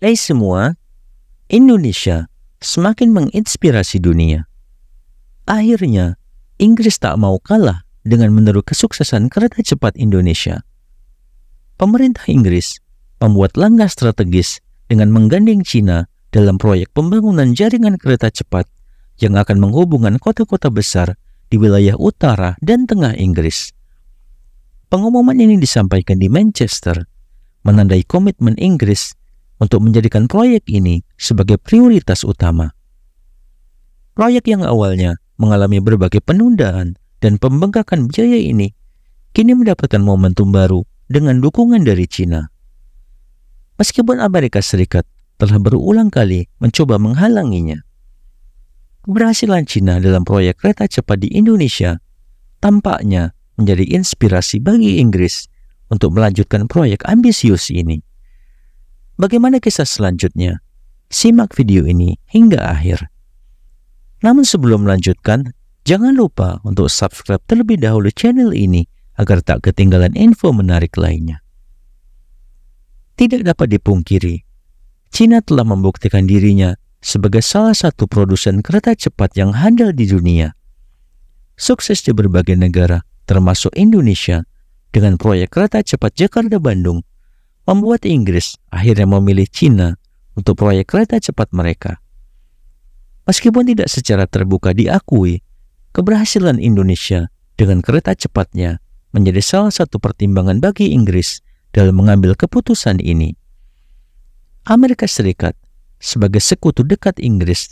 Hai semua, Indonesia semakin menginspirasi dunia. Akhirnya, Inggris tak mau kalah dengan meniru kesuksesan kereta cepat Indonesia. Pemerintah Inggris membuat langkah strategis dengan menggandeng Cina dalam proyek pembangunan jaringan kereta cepat yang akan menghubungkan kota-kota besar di wilayah utara dan tengah Inggris. Pengumuman ini disampaikan di Manchester, menandai komitmen Inggris untuk menjadikan proyek ini sebagai prioritas utama. Proyek yang awalnya mengalami berbagai penundaan dan pembengkakan biaya ini kini mendapatkan momentum baru dengan dukungan dari Cina. Meskipun Amerika Serikat telah berulang kali mencoba menghalanginya, keberhasilan Cina dalam proyek kereta cepat di Indonesia tampaknya menjadi inspirasi bagi Inggris untuk melanjutkan proyek ambisius ini. Bagaimana kisah selanjutnya? Simak video ini hingga akhir. Namun sebelum melanjutkan, jangan lupa untuk subscribe terlebih dahulu channel ini agar tak ketinggalan info menarik lainnya. Tidak dapat dipungkiri, Cina telah membuktikan dirinya sebagai salah satu produsen kereta cepat yang handal di dunia. Sukses di berbagai negara, termasuk Indonesia, dengan proyek kereta cepat Jakarta-Bandung, membuat Inggris akhirnya memilih Cina untuk proyek kereta cepat mereka. Meskipun tidak secara terbuka diakui, keberhasilan Indonesia dengan kereta cepatnya menjadi salah satu pertimbangan bagi Inggris dalam mengambil keputusan ini. Amerika Serikat sebagai sekutu dekat Inggris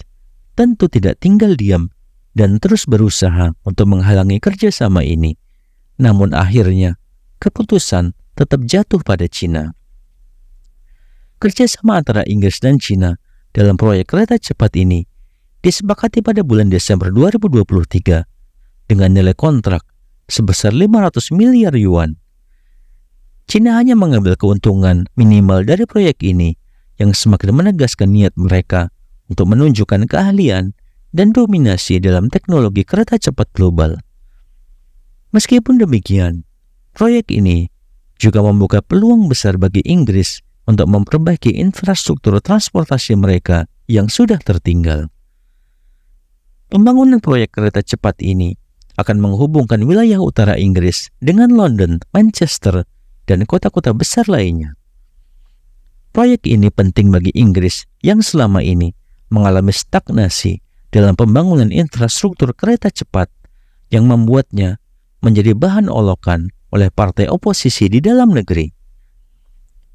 tentu tidak tinggal diam dan terus berusaha untuk menghalangi kerjasama ini. Namun akhirnya keputusan tetap jatuh pada Cina. Kerjasama antara Inggris dan Cina dalam proyek kereta cepat ini disepakati pada bulan Desember 2023 dengan nilai kontrak sebesar 500 miliar yuan. Cina hanya mengambil keuntungan minimal dari proyek ini yang semakin menegaskan niat mereka untuk menunjukkan keahlian dan dominasi dalam teknologi kereta cepat global. Meskipun demikian, proyek ini juga membuka peluang besar bagi Inggris untuk memperbaiki infrastruktur transportasi mereka yang sudah tertinggal. Pembangunan proyek kereta cepat ini akan menghubungkan wilayah utara Inggris dengan London, Manchester, dan kota-kota besar lainnya. Proyek ini penting bagi Inggris yang selama ini mengalami stagnasi dalam pembangunan infrastruktur kereta cepat yang membuatnya menjadi bahan olokan oleh partai oposisi di dalam negeri.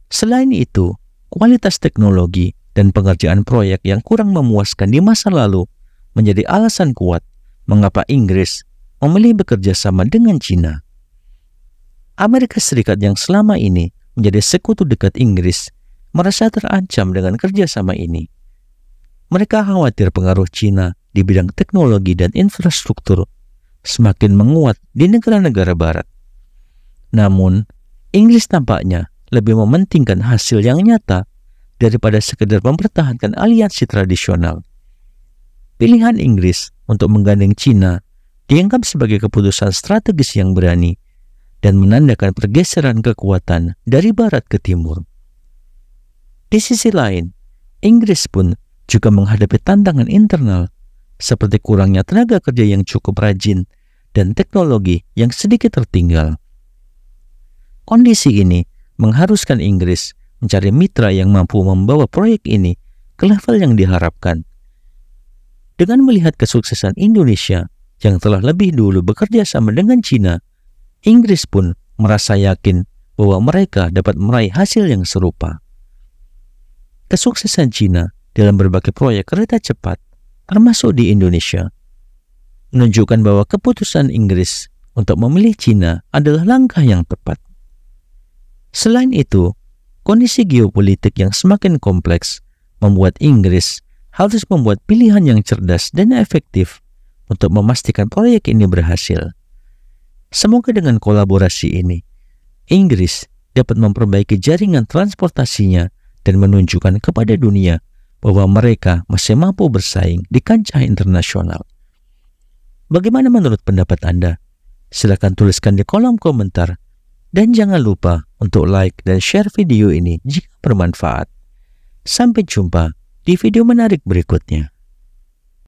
Selain itu, kualitas teknologi dan pengerjaan proyek yang kurang memuaskan di masa lalu menjadi alasan kuat mengapa Inggris memilih bekerja sama dengan Cina. Amerika Serikat yang selama ini menjadi sekutu dekat Inggris merasa terancam dengan kerjasama ini. Mereka khawatir pengaruh Cina di bidang teknologi dan infrastruktur semakin menguat di negara-negara barat. Namun, Inggris tampaknya lebih mementingkan hasil yang nyata daripada sekedar mempertahankan aliansi tradisional. Pilihan Inggris untuk menggandeng Cina dianggap sebagai keputusan strategis yang berani dan menandakan pergeseran kekuatan dari barat ke timur. Di sisi lain, Inggris pun juga menghadapi tantangan internal seperti kurangnya tenaga kerja yang cukup rajin dan teknologi yang sedikit tertinggal. Kondisi ini mengharuskan Inggris mencari mitra yang mampu membawa proyek ini ke level yang diharapkan. Dengan melihat kesuksesan Indonesia yang telah lebih dulu bekerja sama dengan Cina, Inggris pun merasa yakin bahwa mereka dapat meraih hasil yang serupa. Kesuksesan Cina dalam berbagai proyek kereta cepat, termasuk di Indonesia, menunjukkan bahwa keputusan Inggris untuk memilih Cina adalah langkah yang tepat. Selain itu, kondisi geopolitik yang semakin kompleks membuat Inggris harus membuat pilihan yang cerdas dan efektif untuk memastikan proyek ini berhasil. Semoga dengan kolaborasi ini, Inggris dapat memperbaiki jaringan transportasinya dan menunjukkan kepada dunia bahwa mereka masih mampu bersaing di kancah internasional. Bagaimana menurut pendapat Anda? Silakan tuliskan di kolom komentar. Dan jangan lupa untuk like dan share video ini jika bermanfaat. Sampai jumpa di video menarik berikutnya.